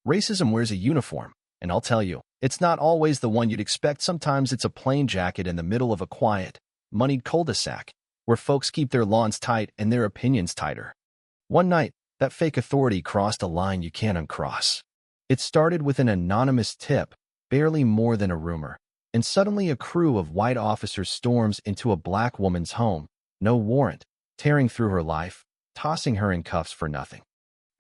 Racism wears a uniform, and I'll tell you, it's not always the one you'd expect. Sometimes it's a plain jacket in the middle of a quiet, moneyed cul-de-sac, where folks keep their lawns tight and their opinions tighter. One night, that fake authority crossed a line you can't uncross. It started with an anonymous tip, barely more than a rumor, and suddenly a crew of white officers storms into a black woman's home, no warrant, tearing through her life, tossing her in cuffs for nothing.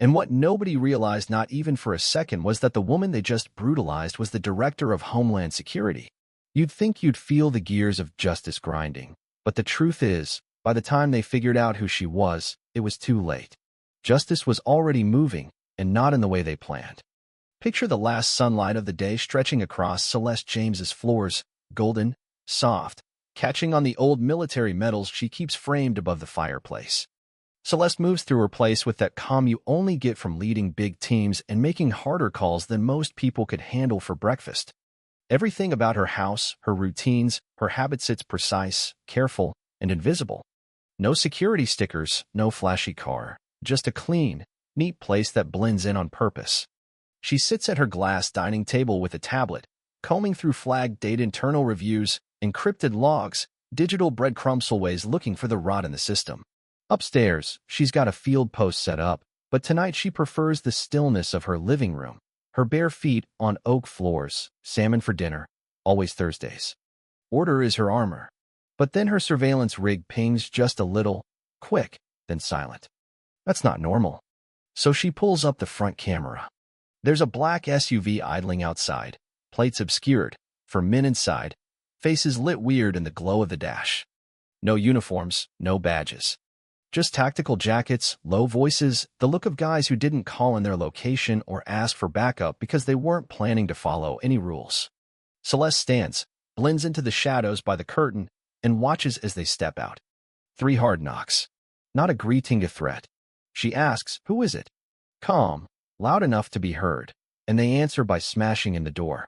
And what nobody realized, not even for a second, was that the woman they just brutalized was the director of Homeland Security. You'd think you'd feel the gears of justice grinding, but the truth is, by the time they figured out who she was, it was too late. Justice was already moving, and not in the way they planned. Picture the last sunlight of the day stretching across Celeste James's floors, golden, soft, catching on the old military medals she keeps framed above the fireplace. Celeste moves through her place with that calm you only get from leading big teams and making harder calls than most people could handle for breakfast. Everything about her house, her routines, her habits sits precise, careful, and invisible. No security stickers, no flashy car, just a clean, neat place that blends in on purpose. She sits at her glass dining table with a tablet, combing through flag-dated internal reviews, encrypted logs, digital breadcrumbs, looking for the rot in the system. Upstairs, she's got a field post set up, but tonight she prefers the stillness of her living room, her bare feet on oak floors, salmon for dinner, always Thursdays. Order is her armor. But then her surveillance rig pings just a little, quick, then silent. That's not normal. So she pulls up the front camera. There's a black SUV idling outside, plates obscured, for men inside, faces lit weird in the glow of the dash. No uniforms, no badges. Just tactical jackets, low voices, the look of guys who didn't call in their location or ask for backup because they weren't planning to follow any rules. Celeste stands, blends into the shadows by the curtain, and watches as they step out. 3 hard knocks. Not a greeting, a threat. She asks, "Who is it?" Calm, loud enough to be heard, and they answer by smashing in the door.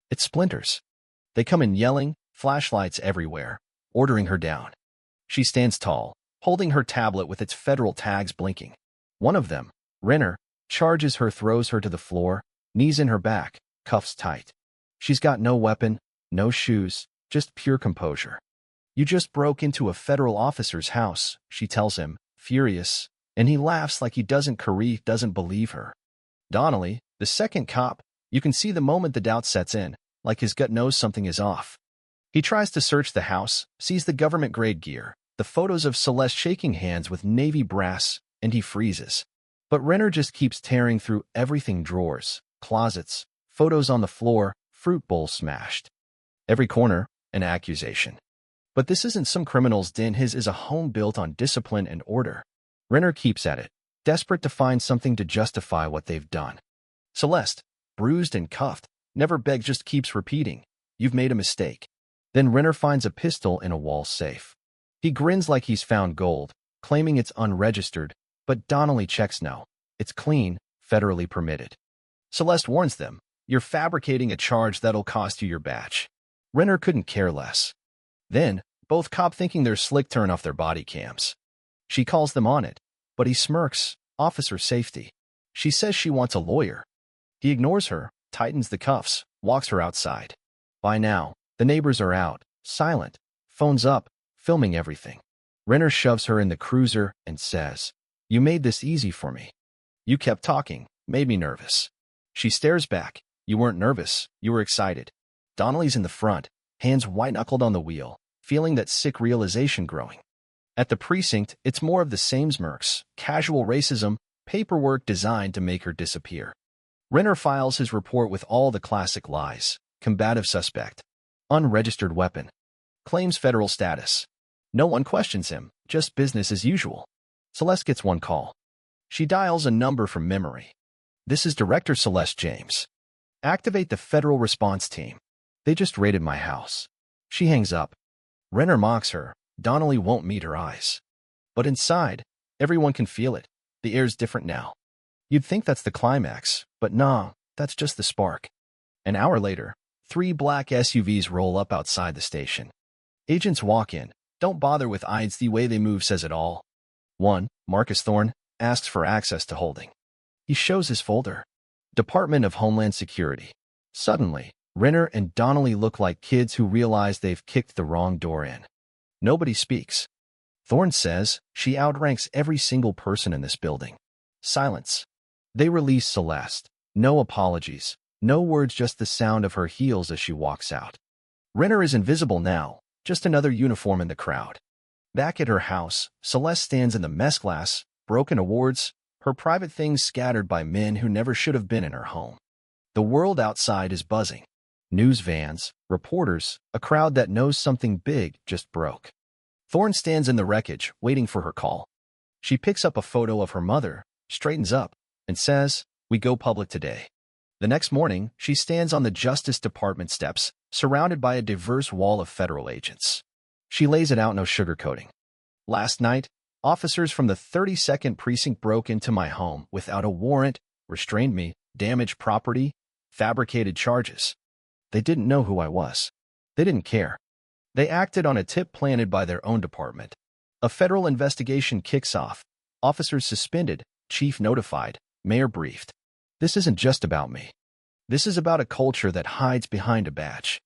It's Splinters. They come in yelling, flashlights everywhere, ordering her down. She stands tall, holding her tablet with its federal tags blinking. One of them, Renner, charges her, throws her to the floor, knees in her back, cuffs tight. She's got no weapon, no shoes, just pure composure. "You just broke into a federal officer's house," she tells him, furious, and he laughs like he doesn't believe her. Donnelly, the second cop, you can see the moment the doubt sets in, like his gut knows something is off. He tries to search the house, sees the government-grade gear, the photos of Celeste shaking hands with Navy brass, and he freezes. But Renner just keeps tearing through everything: drawers, closets, photos on the floor, fruit bowls smashed. Every corner, an accusation. But this isn't some criminal's den. His is a home built on discipline and order. Renner keeps at it, desperate to find something to justify what they've done. Celeste, bruised and cuffed, never begs, just keeps repeating, "You've made a mistake." Then Renner finds a pistol in a wall safe. He grins like he's found gold, claiming it's unregistered, but Donnelly checks no. It's clean, federally permitted. Celeste warns them, "You're fabricating a charge that'll cost you your badge." Renner couldn't care less. Then, both cop thinking they're slick turn off their body cams. She calls them on it, but he smirks, "Officer safety." She says she wants a lawyer. He ignores her, tightens the cuffs, walks her outside. By now, the neighbors are out, silent, phones up, filming everything. Renner shoves her in the cruiser and says, "You made this easy for me. You kept talking, made me nervous." She stares back. "You weren't nervous, you were excited." Donnelly's in the front, hands white-knuckled on the wheel, feeling that sick realization growing. At the precinct, it's more of the same smirks, casual racism, paperwork designed to make her disappear. Renner files his report with all the classic lies: combative suspect, unregistered weapon, claims federal status. No one questions him, just business as usual. Celeste gets one call. She dials a number from memory. "This is Director Celeste James. Activate the federal response team. They just raided my house." She hangs up. Renner mocks her. Donnelly won't meet her eyes. But inside, everyone can feel it. The air's different now. You'd think that's the climax, but nah, that's just the spark. An hour later, 3 black SUVs roll up outside the station. Agents walk in. Don't bother with IDs, the way they move says it all. One, Marcus Thorne, asks for access to holding. He shows his folder. Department of Homeland Security. Suddenly, Renner and Donnelly look like kids who realize they've kicked the wrong door in. Nobody speaks. Thorne says she outranks every single person in this building. Silence. They release Celeste. No apologies. No words, just the sound of her heels as she walks out. Renner is invisible now, just another uniform in the crowd. Back at her house, Celeste stands in the mess glass, broken awards, her private things scattered by men who never should have been in her home. The world outside is buzzing. News vans, reporters, a crowd that knows something big just broke. Thorne stands in the wreckage, waiting for her call. She picks up a photo of her mother, straightens up, and says, "We go public today." The next morning, she stands on the Justice Department steps, surrounded by a diverse wall of federal agents. She lays it out, no sugarcoating. "Last night, officers from the 32nd Precinct broke into my home without a warrant, restrained me, damaged property, fabricated charges. They didn't know who I was. They didn't care. They acted on a tip planted by their own department. A federal investigation kicks off. Officers suspended, chief notified, mayor briefed. This isn't just about me. This is about a culture that hides behind a badge.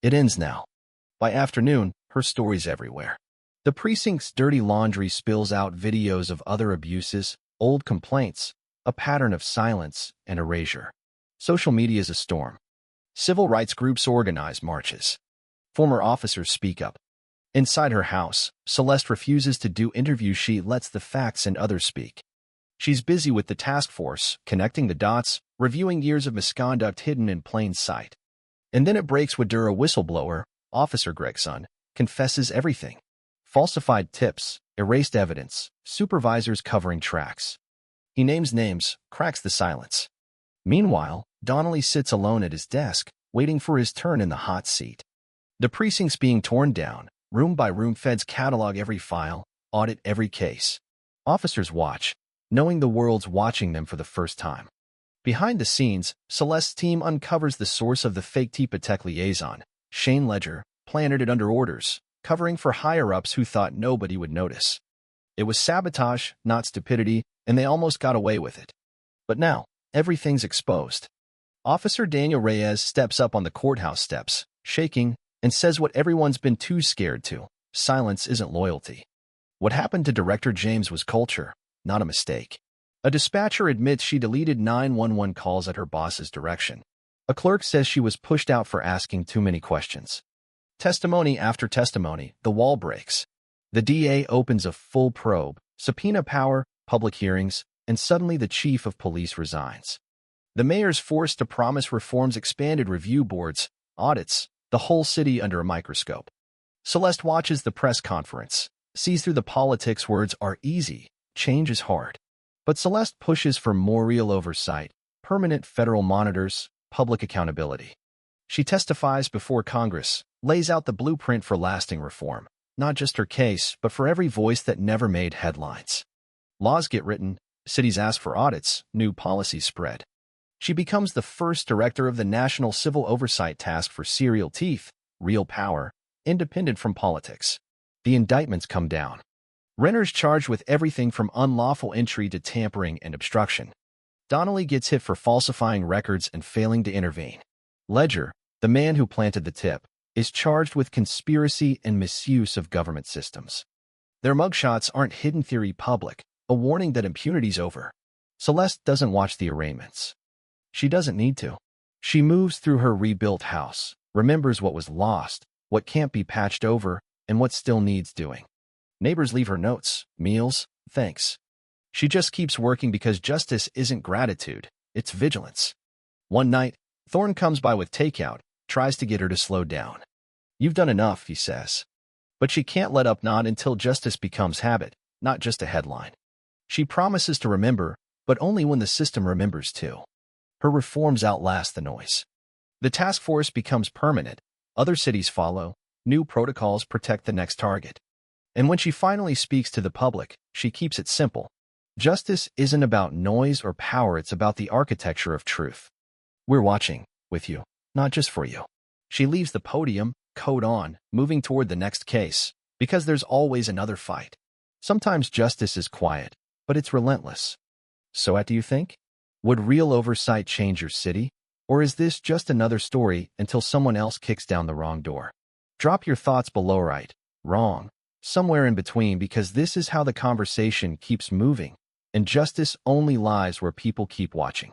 It ends now." By afternoon, her story's everywhere. The precinct's dirty laundry spills out videos of other abuses, old complaints, a pattern of silence and erasure. Social media is a storm. Civil rights groups organize marches. Former officers speak up. Inside her house, Celeste refuses to do interviews. She lets the facts and others speak. She's busy with the task force, connecting the dots, reviewing years of misconduct hidden in plain sight. And then it breaks when a whistleblower, Officer Gregson, confesses everything. Falsified tips, erased evidence, supervisors covering tracks. He names names, cracks the silence. Meanwhile, Donnelly sits alone at his desk, waiting for his turn in the hot seat. The precinct's being torn down, room by room. Feds catalog every file, audit every case. Officers watch, knowing the world's watching them for the first time. Behind the scenes, Celeste's team uncovers the source of the fake TIPA tech liaison, Shane Ledger, planted it under orders, covering for higher-ups who thought nobody would notice. It was sabotage, not stupidity, and they almost got away with it. But now, everything's exposed. Officer Daniel Reyes steps up on the courthouse steps, shaking, and says what everyone's been too scared to: silence isn't loyalty. What happened to Director James was culture, not a mistake. A dispatcher admits she deleted 911 calls at her boss's direction. A clerk says she was pushed out for asking too many questions. Testimony after testimony, the wall breaks. The DA opens a full probe, subpoena power, public hearings, and suddenly the chief of police resigns. The mayor's forced to promise reforms, expanded review boards, audits, the whole city under a microscope. Celeste watches the press conference, sees through the politics. Words are easy, change is hard. But Celeste pushes for more real oversight, permanent federal monitors, public accountability. She testifies before Congress, lays out the blueprint for lasting reform, not just her case, but for every voice that never made headlines. Laws get written, cities ask for audits, new policies spread. She becomes the first director of the National Civil Oversight Task for serial teeth, real power, independent from politics. The indictments come down. Renner's charged with everything from unlawful entry to tampering and obstruction. Donnelly gets hit for falsifying records and failing to intervene. Ledger, the man who planted the tip, is charged with conspiracy and misuse of government systems. Their mugshots aren't hidden theory public, a warning that impunity's over. Celeste doesn't watch the arraignments. She doesn't need to. She moves through her rebuilt house, remembers what was lost, what can't be patched over, and what still needs doing. Neighbors leave her notes, meals, thanks. She just keeps working because justice isn't gratitude, it's vigilance. One night, Thorne comes by with takeout, tries to get her to slow down. "You've done enough," he says. But she can't let up, not until justice becomes habit, not just a headline. She promises to remember, but only when the system remembers too. Her reforms outlast the noise. The task force becomes permanent, other cities follow, new protocols protect the next target. And when she finally speaks to the public, she keeps it simple. Justice isn't about noise or power, it's about the architecture of truth. We're watching, with you, not just for you. She leaves the podium, coat on, moving toward the next case, because there's always another fight. Sometimes justice is quiet, but it's relentless. So what do you think? Would real oversight change your city? Or is this just another story until someone else kicks down the wrong door? Drop your thoughts below. Right, wrong, somewhere in between, because this is how the conversation keeps moving, and justice only lies where people keep watching.